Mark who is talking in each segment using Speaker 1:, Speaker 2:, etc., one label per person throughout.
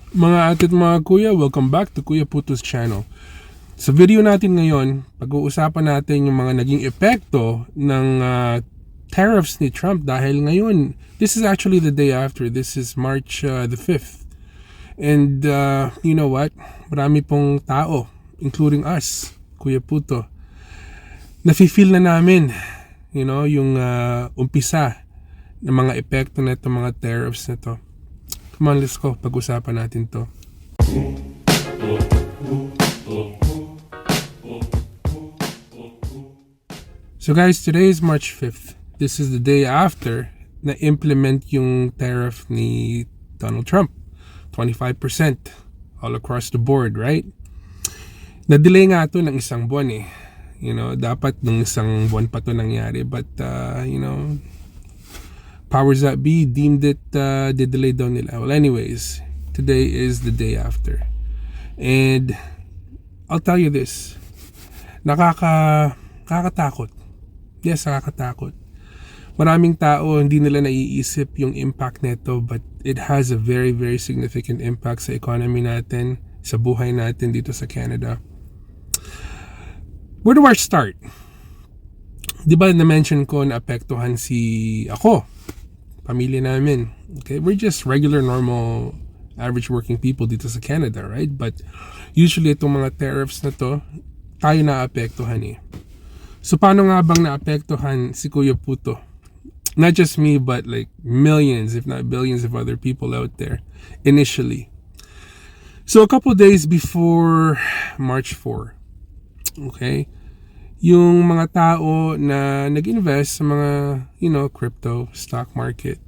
Speaker 1: Mga ate at mga kuya, welcome back to Kuya Puto's channel. Sa video natin ngayon, pag-uusapan natin yung mga naging epekto ng tariffs ni Trump dahil ngayon, this is actually the day after. This is March the 5th. And you know what? Marami pong tao, including us, Kuya Puto, nafe-feel na namin, yung umpisa ng mga epekto na itong mga tariffs na to. Come on, let's go. Pag-usapan natin to. So guys, today is March 5th. This is the day after na implement yung tariff ni Donald Trump. 25% all across the board, right? Na-delay nga to ng isang buwan eh. Dapat nung isang buwan pa to nangyari. But, powers that be deemed it delay daw nila. Well, anyways, today is the day after. And I'll tell you this. Nakakatakot. Yes, nakakatakot. Maraming tao hindi nila naiisip yung impact nito, but it has a very, very significant impact sa economy natin, sa buhay natin dito sa Canada. Where do I start? Di ba na-mention ko na apektuhan ako, pamilya namin. Okay, we're just regular, normal, average working people dito sa Canada, right? But usually itong mga tariffs na to, tayo naapektuhan eh. So paano nga bang naapektuhan si Kuya Puto? Not just me, but like millions, if not billions of other people out there initially. So a couple days before March 4, okay, yung mga tao na nag-invest sa mga, crypto, stock market,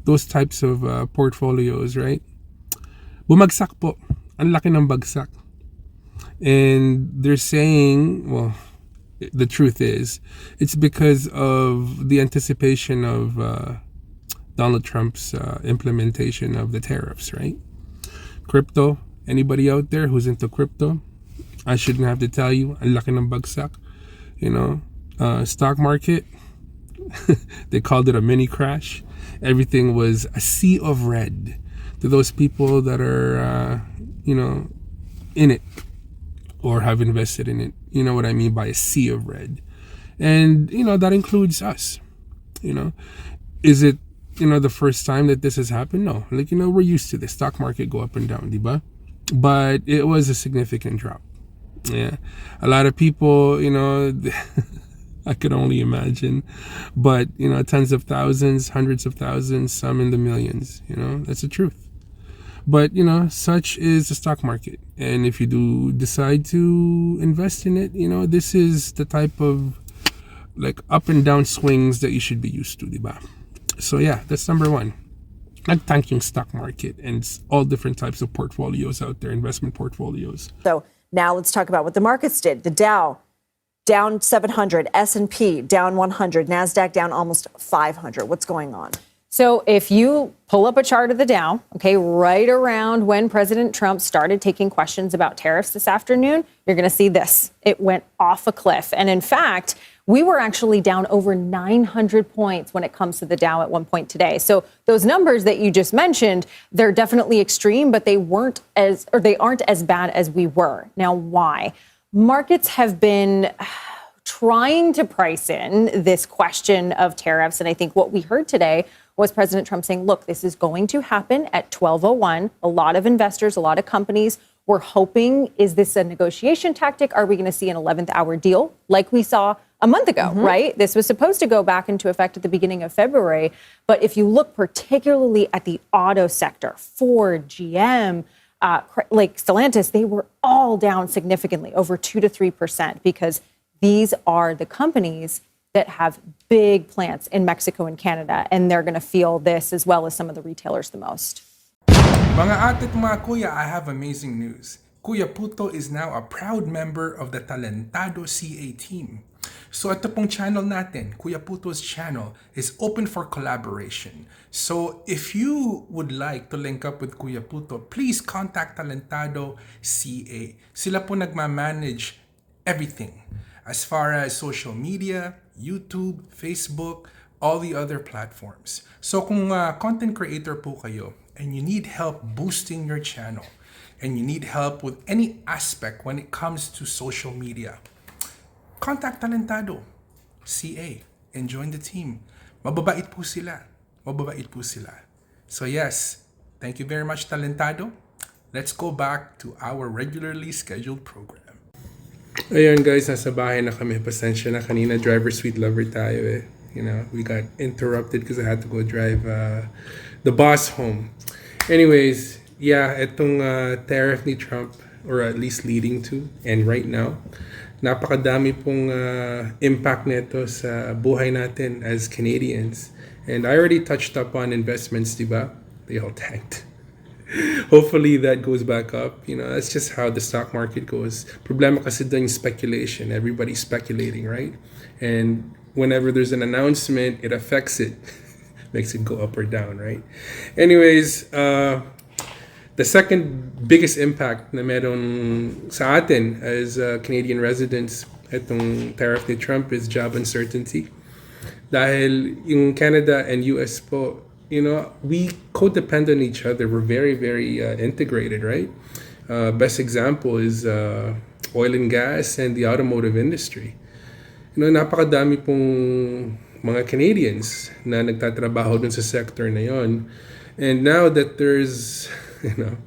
Speaker 1: those types of portfolios, right? Bumagsak po. Ang laki ng bagsak. And they're saying, well, the truth is, it's because of the anticipation of Donald Trump's implementation of the tariffs, right? Crypto, anybody out there who's into crypto, I shouldn't have to tell you, ang laki ng bagsak. Stock market, they called it a mini crash. Everything was a sea of red to those people that are, in it or have invested in it. You know what I mean by a sea of red. And, that includes us. Is it, the first time that this has happened? No. We're used to the stock market go up and down, diba? But it was a significant drop. Yeah, a lot of people, I could only imagine, but tens of thousands, hundreds of thousands, some in the millions. That's the truth. But such is the stock market, and if you do decide to invest in it, this is the type of like up and down swings that you should be used to, diba? So yeah, that's number one. Nagtank yung stock market and all different types of portfolios out there, investment portfolios.
Speaker 2: So now let's talk about what the markets did. The Dow down 700, S&P down 100, NASDAQ down almost 500. What's going on?
Speaker 3: So if you pull up a chart of the Dow, okay, right around when President Trump started taking questions about tariffs this afternoon, you're going to see this. It went off a cliff. And in fact, we were actually down over 900 points when it comes to the Dow at one point today. So those numbers that you just mentioned, they're definitely extreme, but they aren't as bad as we were. Now, why? Markets have been trying to price in this question of tariffs. And I think what we heard today was President Trump saying, look, this is going to happen at 12:01. A lot of investors, a lot of companies were hoping, is this a negotiation tactic? Are we going to see an 11th hour deal like we saw a month ago, right? This was supposed to go back into effect at the beginning of February. But if you look particularly at the auto sector, Ford, GM, like Stellantis, they were all down significantly, over 2 to 3%, because these are the companies that have big plants in Mexico and Canada, and they're going to feel this as well as some of the retailers the most.
Speaker 1: Mga ate at mga kuya, I have amazing news. Kuya Puto is now a proud member of the Talentado CA team. So ito pong channel natin, Kuya Puto's channel, is open for collaboration. So if you would like to link up with Kuya Puto, please contact Talentado CA. Sila po nagmamanage everything as far as social media, YouTube, Facebook, all the other platforms. So kung content creator po kayo and you need help boosting your channel, and you need help with any aspect when it comes to social media, contact Talentado CA and join the team. Mababait po sila. Mababait po sila. So yes, thank you very much, Talentado. Let's go back to our regularly scheduled program. Ayun guys, nasa bahay na kami. Pasensya na kanina, driver sweet lover tayo eh. You know, we got interrupted because I had to go drive the boss home. Anyways, yeah, itong tariff ni Trump, or at least leading to, and right now, napakadami pong impact nito sa buhay natin as Canadians. And I already touched up on investments, diba? They all tanked. Hopefully that goes back up. You know, that's just how the stock market goes. Problema kasi doon yung speculation. Everybody's speculating, right? And whenever there's an announcement, it affects it. Makes it go up or down, right? Anyways, the second biggest impact na meron sa atin as Canadian residents itong tariff ni Trump is job uncertainty. Dahil yung Canada and US po, you know, we codepend on each other. We're very, very integrated, right? Best example is oil and gas and the automotive industry. You know, napakadami pong mga Canadians na nagtatrabaho dun sa sector na yon. And now that there's, you know,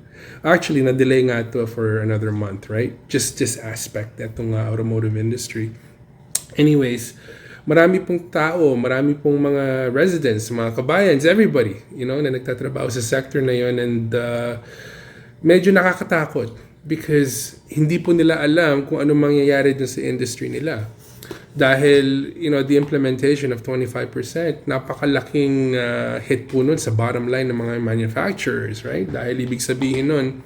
Speaker 1: actually na-delay nga to for another month, right? Just this aspect, itong automotive industry. Anyways, marami pong tao, marami pong mga residents, mga kabayans, everybody, you know, na nagtatrabaho sa sector na yon. And medyo nakakatakot because hindi po nila alam kung ano mangyayari dun sa industry nila. Dahil, you know, the implementation of 25%, napakalaking hit po nun sa bottom line ng mga manufacturers, right? Dahil ibig sabihin nun,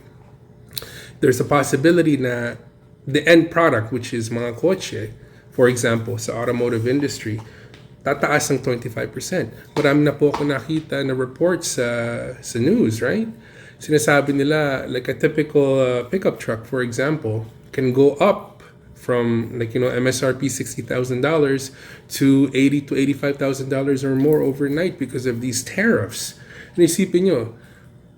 Speaker 1: there's a possibility na the end product, which is mga kotse, for example, sa automotive industry, tataas ng 25%. Marami na po ako nakita na reports sa news, right? Sinasabi nila, like a typical pickup truck, for example, can go up from, like, you know, MSRP $60,000 to $80,000 to $85,000 or more overnight because of these tariffs. Naisipin nyo,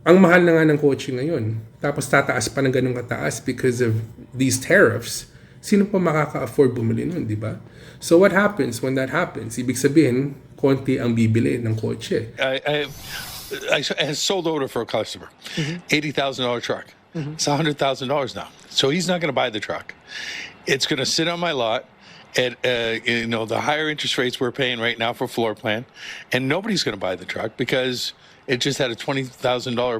Speaker 1: ang mahal na nga ng kotse ngayon, tapos tataas pa ng ganun kataas because of these tariffs. Sino pa makaka-afford bumili nun, di ba? So what happens when that happens? Ibig sabihin, konti ang bibili ng kotse.
Speaker 4: I sold order for a customer, $80,000 truck. It's $100,000 now. So he's not going to buy the truck. It's going to sit on my lot at you know, the higher interest rates we're paying right now for floor plan, and nobody's going to buy the truck because it just had a $20,000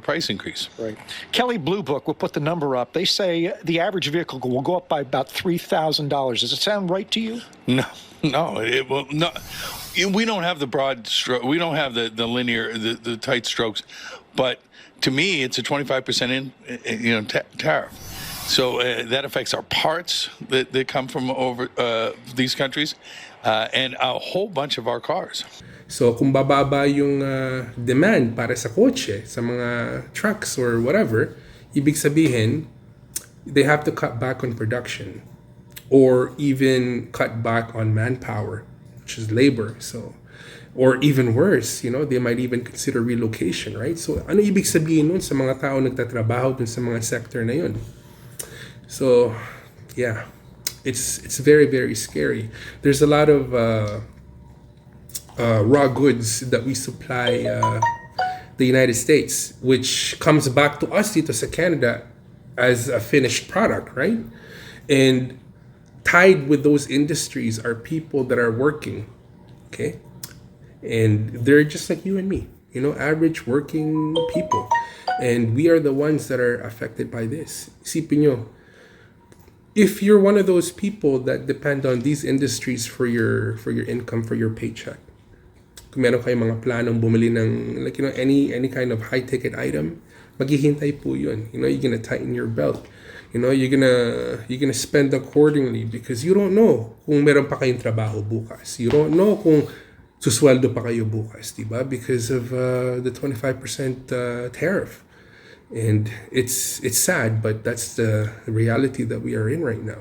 Speaker 4: price increase.
Speaker 5: Right. Kelly Blue Book will put the number up. They say the average vehicle will go up by about $3,000. Does it sound right to you?
Speaker 4: No, it will not. We don't have the broad stroke. We don't have the linear, the tight strokes. But to me, it's a 25% tariff. So that affects our parts that come from over these countries, and a whole bunch of our cars.
Speaker 1: So kung bababa yung demand para sa kotse, sa mga trucks or whatever, ibig sabihin, they have to cut back on production or even cut back on manpower, which is labor. So, or even worse, you know, they might even consider relocation, right? So ano ibig sabihin nun sa mga tao nagtatrabaho dun sa mga sector na yun? So, yeah, it's very, very scary. There's a lot of raw goods that we supply the United States, which comes back to us dito sa Canada as a finished product, right? And tied with those industries are people that are working, okay? And they're just like you and me, you know, average working people. And we are the ones that are affected by this. Isipin nyo, if you're one of those people that depend on these industries for your income, for your paycheck, kung meron kayong mga planong bumili ng, like, you know, any kind of high ticket item, maghihintay po yun. You know, you're gonna tighten your belt. You know, you're gonna spend accordingly because you don't know kung meron pa kayong trabaho bukas. You don't know kung susweldo pa kayo bukas, diba? Because of the 25% tariff. And it's sad, but that's the reality that we are in right now.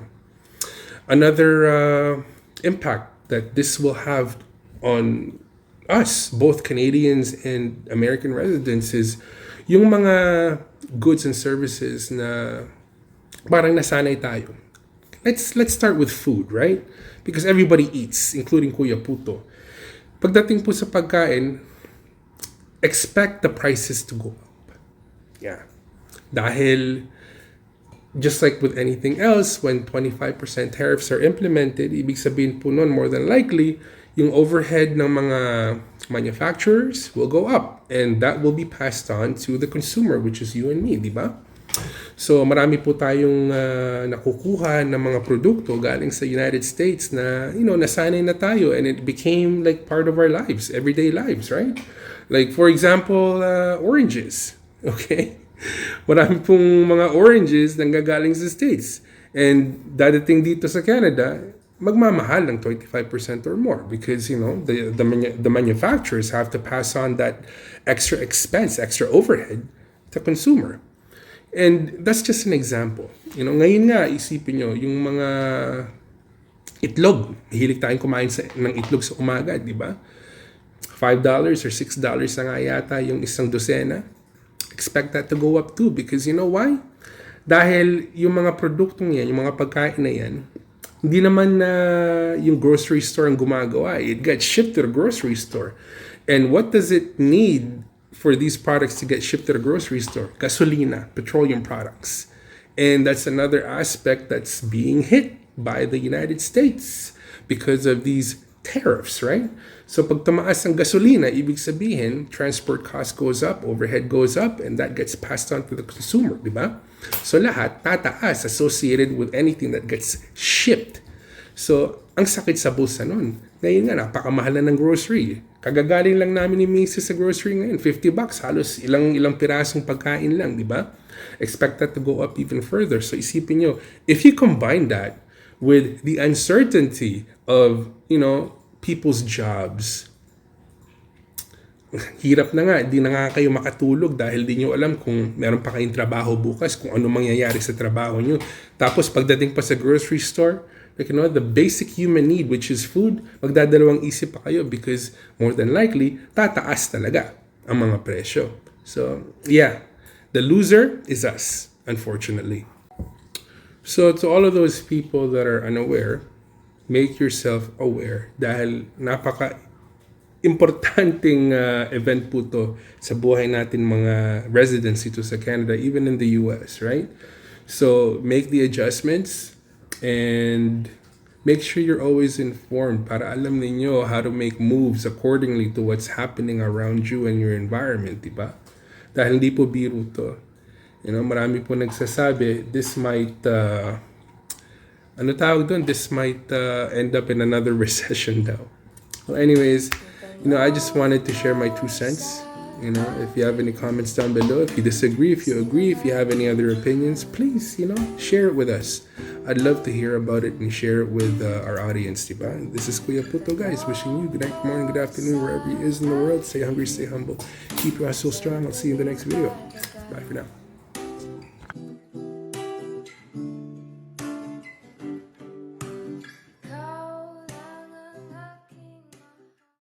Speaker 1: Another impact that this will have on us, both Canadians and American residents, is yung mga goods and services na parang nasanay tayo. Let's start with food, right? Because everybody eats, including Kuya Puto. Pagdating po sa pagkain, expect the prices to go up. Yeah. Dahil just like with anything else, when 25% tariffs are implemented, ibig sabihin po nun, more than likely, yung overhead ng mga manufacturers will go up. And that will be passed on to the consumer, which is you and me, di ba? So marami po tayong nakukuha ng mga produkto galing sa United States na, nasanay na tayo and it became like part of our lives, everyday lives, right? Like for example, oranges, okay? Marami pong mga oranges na gagaling sa States. And dadating dito sa Canada, magmamahal ng 25% or more because, the manufacturers have to pass on that extra expense, extra overhead to consumer. And that's just an example. Ngayon nga, isipin nyo, yung mga itlog. Mahilig tayong kumain ng itlog sa umaga, di ba? $5 or $6 na nga yata yung isang dosena. Expect that to go up too because you know why? Dahil yung mga produktong yan, yung mga pagkain na yan, hindi naman na yung grocery store ang gumagawa. It gets shipped to the grocery store. And what does it need for these products to get shipped to the grocery store? Gasolina, petroleum products. And that's another aspect that's being hit by the United States because of these tariffs, right? So pag tumaas ang gasolina, ibig sabihin, transport cost goes up, overhead goes up, and that gets passed on to the consumer, di ba? So lahat tataas associated with anything that gets shipped. So, ang sakit sa bulsa nun. Ngayon nga, napakamahal na ng grocery. Kagagaling lang namin ni Macy's sa grocery ngayon. $50, halos ilang pirasong pagkain lang, di ba? Expect that to go up even further. So isipin nyo, if you combine that with the uncertainty of, people's jobs, hirap na nga, di na nga kayo makatulog dahil di nyo alam kung meron pa kayong trabaho bukas, kung ano mangyayari sa trabaho nyo. Tapos pagdating pa sa grocery store, the basic human need, which is food, magdadalawang isip pa kayo because more than likely, tataas talaga ang mga presyo. So, yeah, the loser is us, unfortunately. So, to all of those people that are unaware, make yourself aware dahil importanteng event po to sa buhay natin mga residents ito sa Canada, even in the US, right? So, make the adjustments and make sure you're always informed para alam ninyo how to make moves accordingly to what's happening around you and your environment, di ba? Dahil hindi po biro to. Marami po nagsasabi, this might, this might end up in another recession daw. Well, anyways, I just wanted to share my 2 cents. If you have any comments down below, if you disagree, if you agree, if you have any other opinions, please, share it with us. I'd love to hear about it and share it with our audience, diba? This is Kuya Puto, guys, wishing you good night, good morning, good afternoon, wherever you is in the world. Stay hungry, stay humble. Keep your eyes so strong. I'll see you in the next video. Bye for now.